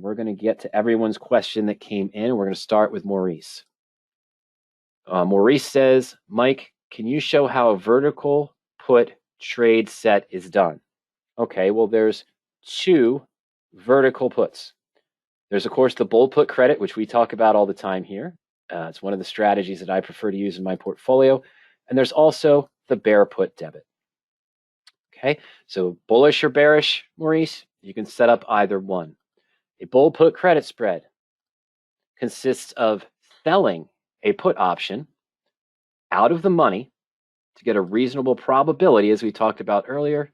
we're going to get to everyone's question that came in. We're going to start with Maurice. Maurice says, Mike, can you show how a vertical put trade set is done? Okay, well, there's two vertical puts. There's, of course, the bull put credit, which we talk about all the time here. It's one of the strategies that I prefer to use in my portfolio. And there's also the bear put debit. Okay, so bullish or bearish, Maurice, you can set up either one. A bull put credit spread consists of selling a put option out of the money to get a reasonable probability, as we talked about earlier,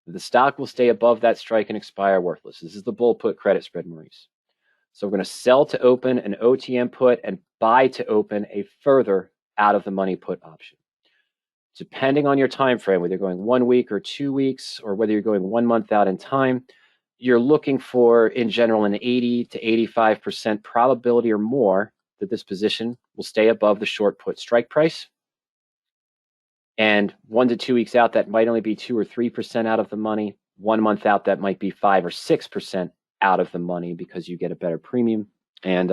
that the stock will stay above that strike and expire worthless. This is the bull put credit spread, Maurice. So we're going to sell to open an OTM put and buy to open a further out of the money put option. Depending on your time frame, whether you're going 1 week or 2 weeks, or whether you're going 1 month out in time, you're looking for, in general, an 80 to 85% probability or more that this position will stay above the short put strike price. And 1 to 2 weeks out, that might only be 2 or 3% out of the money. 1 month out, that might be 5 or 6% out of the money because you get a better premium, and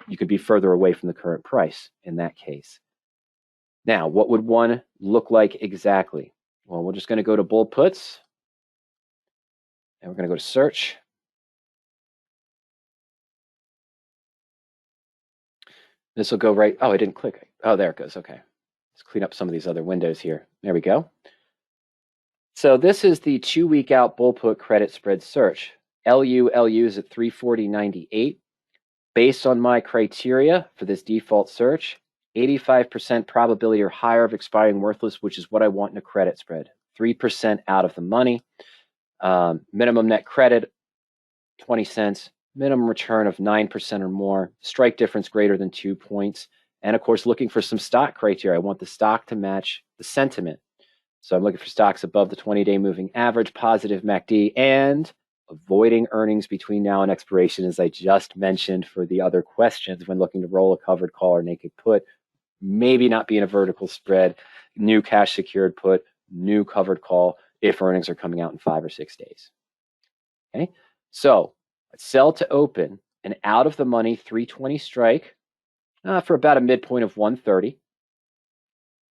you could be further away from the current price in that case. Now, what would one look like exactly? Well, we're just going to go to bull puts, and we're going to go to search. This will go right. Oh, I didn't click. Oh, there it goes. Okay. Let's clean up some of these other windows here. There we go. So this is the 2 week out bull put credit spread search. LU is at 340.98. Based on my criteria for this default search, 85% probability or higher of expiring worthless, which is what I want in a credit spread. 3% out of the money. Minimum net credit, 20 cents. Minimum return of 9% or more. Strike difference greater than 2 points. And of course, looking for some stock criteria. I want the stock to match the sentiment. So I'm looking for stocks above the 20-day moving average, positive MACD, and avoiding earnings between now and expiration, as I just mentioned for the other questions when looking to roll a covered call or naked put. Maybe not be in a vertical spread, new cash secured put, new covered call if earnings are coming out in 5 or 6 days. Okay, so sell to open an out of the money 320 strike for about a midpoint of 130.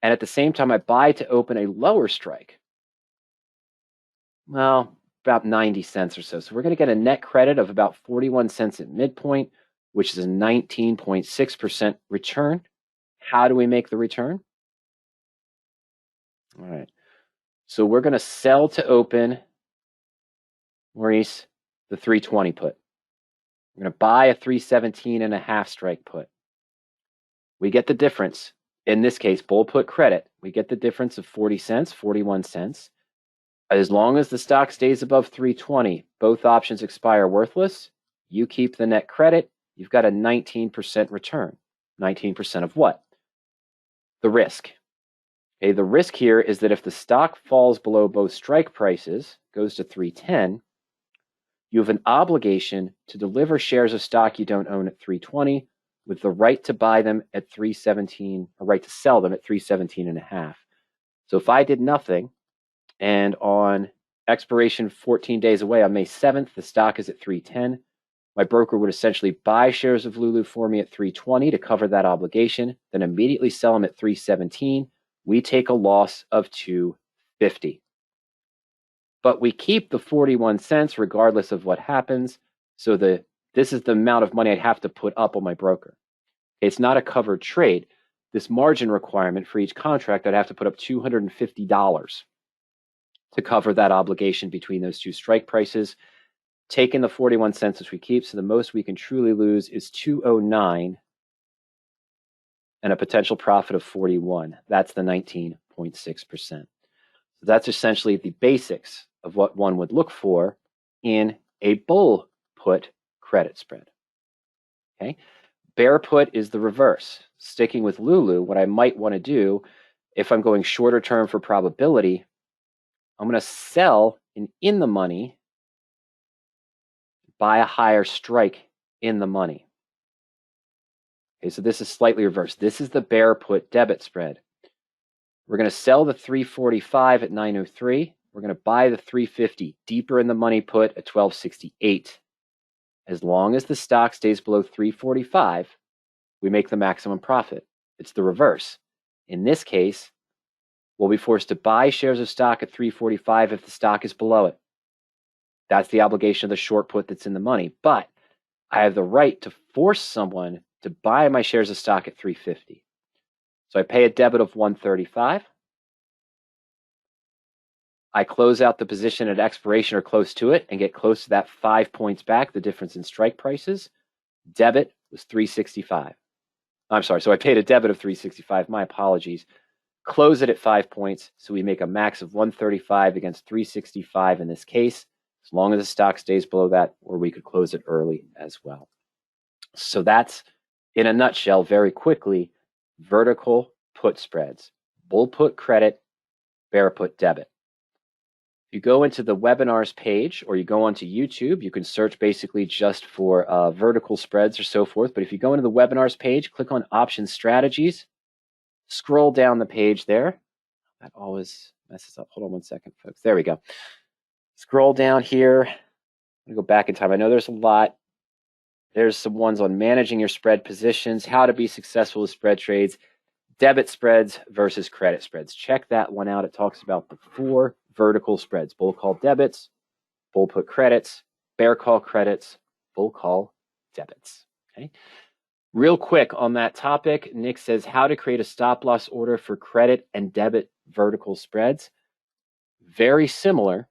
And at the same time, I buy to open a lower strike. Well, about 90 cents or so. So we're going to get a net credit of about 41 cents at midpoint, which is a 19.6% return. How do we make the return? All right. So we're going to sell to open, Maurice, the 320 put. We're going to buy a 317.5 strike put. We get the difference. In this case, bull put credit. We get the difference of 40 cents, 41 cents. As long as the stock stays above 320, both options expire worthless. You keep the net credit. You've got a 19% return. 19% of what? The risk. Okay, the risk here is that if the stock falls below both strike prices, goes to 310, you have an obligation to deliver shares of stock you don't own at 320 with the right to buy them at 317, or right to sell them at 317.5. So if I did nothing, and on expiration 14 days away on May 7th, the stock is at 310, my broker would essentially buy shares of Lulu for me at 320 to cover that obligation, then immediately sell them at 317. We take a loss of 250. But we keep the 41 cents regardless of what happens. So this is the amount of money I'd have to put up on my broker. It's not a covered trade. This margin requirement for each contract, I'd have to put up $250 to cover that obligation between those two strike prices. Taking the 41 cents as we keep, so the most we can truly lose is 209 and a potential profit of 41. That's the 19.6%. So that's essentially the basics of what one would look for in a bull put credit spread. Okay, bear put is the reverse. Sticking with Lulu, what I might want to do if I'm going shorter term for probability, I'm going to sell an in the money, buy a higher strike in the money. Okay, so this is slightly reversed. This is the bear put debit spread. We're going to sell the 345 at 903. We're going to buy the 350 deeper in the money put at 1268. As long as the stock stays below 345, we make the maximum profit. It's the reverse. In this case, we'll be forced to buy shares of stock at 345 if the stock is below it. That's the obligation of the short put that's in the money. But I have the right to force someone to buy my shares of stock at 350. So I pay a debit of 135. I close out the position at expiration or close to it and get close to that 5 points back, the difference in strike prices. Debit was 365. I'm sorry, so I paid a debit of 365. My apologies. Close it at 5 points, so we make a max of 135 against 365 in this case, as long as the stock stays below that, or we could close it early as well. So that's, in a nutshell, very quickly, vertical put spreads, bull put credit, bear put debit. If you go into the webinars page or you go onto YouTube, you can search basically just for vertical spreads or so forth. But if you go into the webinars page, click on option strategies, scroll down the page there. That always messes up. Hold on one second, folks. There we go. Scroll down here. I'm going to go back in time. I know there's a lot. There's some ones on managing your spread positions, how to be successful with spread trades, debit spreads versus credit spreads. Check that one out. It talks about the 4 vertical spreads: bull call debits, bull put credits, bear call credits, bull call debits. Okay. Real quick on that topic, Nick says how to create a stop loss order for credit and debit vertical spreads. Very similar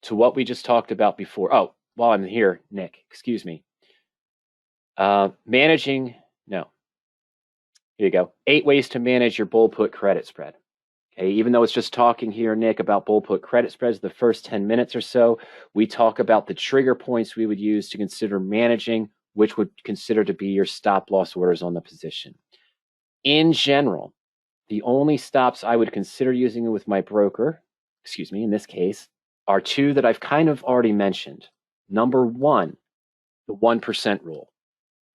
to what we just talked about before. Oh, while I'm here, Nick, excuse me. Here you go. 8 ways to manage your bull put credit spread. Okay, even though it's just talking here, Nick, about bull put credit spreads, the first 10 minutes or so, we talk about the trigger points we would use to consider managing, which would consider to be your stop loss orders on the position. In general, the only stops I would consider using with my broker, in this case, are 2 that I've kind of already mentioned. Number 1, the 1% rule.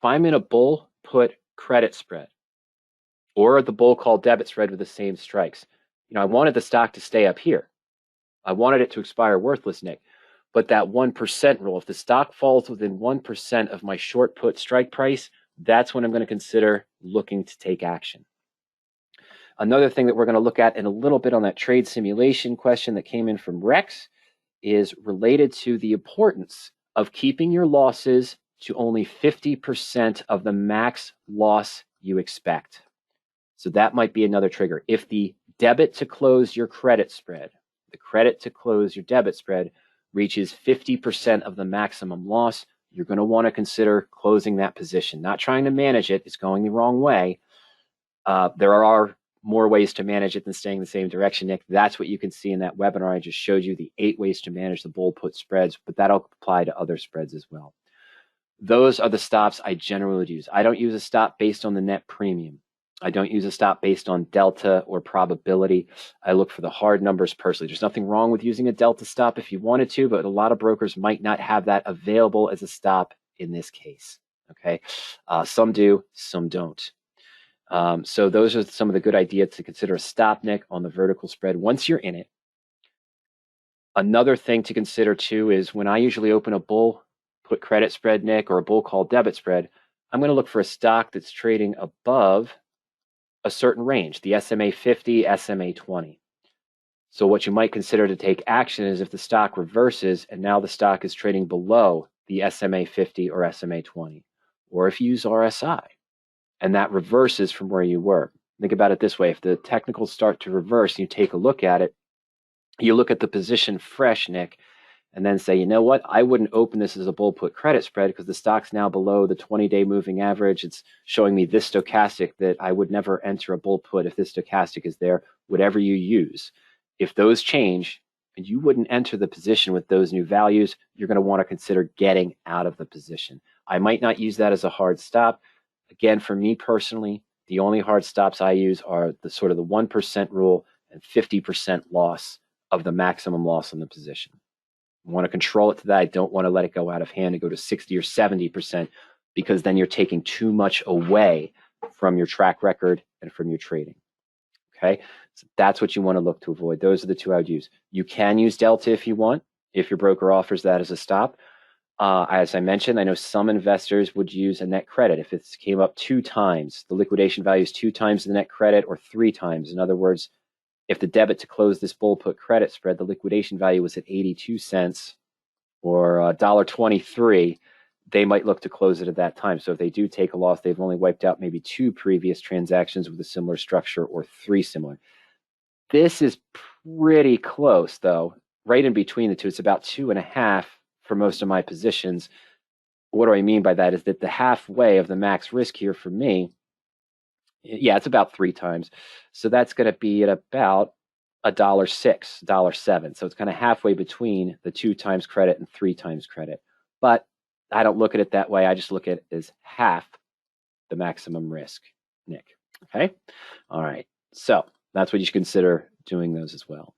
If I'm in a bull put credit spread or the bull call debit spread with the same strikes, I wanted the stock to stay up here. I wanted it to expire worthless, Nick. But that 1% rule, if the stock falls within 1% of my short put strike price, that's when I'm going to consider looking to take action. Another thing that we're going to look at in a little bit on that trade simulation question that came in from Rex is related to the importance of keeping your losses to only 50% of the max loss you expect. So that might be another trigger. If the debit to close your credit spread, the credit to close your debit spread reaches 50% of the maximum loss, you're going to want to consider closing that position. Not trying to manage it. It's going the wrong way. There are more ways to manage it than staying the same direction, Nick. That's what you can see in that webinar. I just showed you the 8 ways to manage the bull put spreads, but that'll apply to other spreads as well. Those are the stops I generally would use. I don't use a stop based on the net premium. I don't use a stop based on delta or probability. I look for the hard numbers personally. There's nothing wrong with using a delta stop if you wanted to, but a lot of brokers might not have that available as a stop in this case. Okay, some do, some don't. So those are some of the good ideas to consider a stop, Nick, on the vertical spread once you're in it. Another thing to consider too is when I usually open a bull put credit spread, Nick, or a bull call debit spread, I'm going to look for a stock that's trading above a certain range, the SMA 50, SMA 20. So what you might consider to take action is if the stock reverses and now the stock is trading below the SMA 50 or SMA 20, or if you use RSI and that reverses from where you were. Think about it this way. If the technicals start to reverse and you take a look at it, you look at the position fresh, Nick, and then say, you know what, I wouldn't open this as a bull put credit spread because the stock's now below the 20-day moving average. It's showing me this stochastic that I would never enter a bull put if this stochastic is there, whatever you use. If those change and you wouldn't enter the position with those new values, you're going to want to consider getting out of the position. I might not use that as a hard stop. Again, for me personally, the only hard stops I use are the sort of the 1% rule and 50% loss of the maximum loss on the position. I want to control it to that. I don't want to let it go out of hand and go to 60 or 70% because then you're taking too much away from your track record and from your trading. Okay, so that's what you want to look to avoid. Those are the 2 I would use. You can use delta if you want, if your broker offers that as a stop. As I mentioned, I know some investors would use a net credit if it came up 2 times. The liquidation value is 2 times the net credit or 3 times. In other words, if the debit to close this bull put credit spread, the liquidation value was at 82 cents or $1.23, they might look to close it at that time. So if they do take a loss, they've only wiped out maybe 2 previous transactions with a similar structure or 3 similar. This is pretty close, though, right in between the two. It's about 2.5 for most of my positions. What do I mean by that is that the halfway of the max risk here for me, yeah, it's about 3 times. So that's going to be at about $1.06, $1.07. So it's kind of halfway between the 2 times credit and 3 times credit. But I don't look at it that way. I just look at it as half the maximum risk, Nick. Okay? All right. So that's what you should consider doing those as well.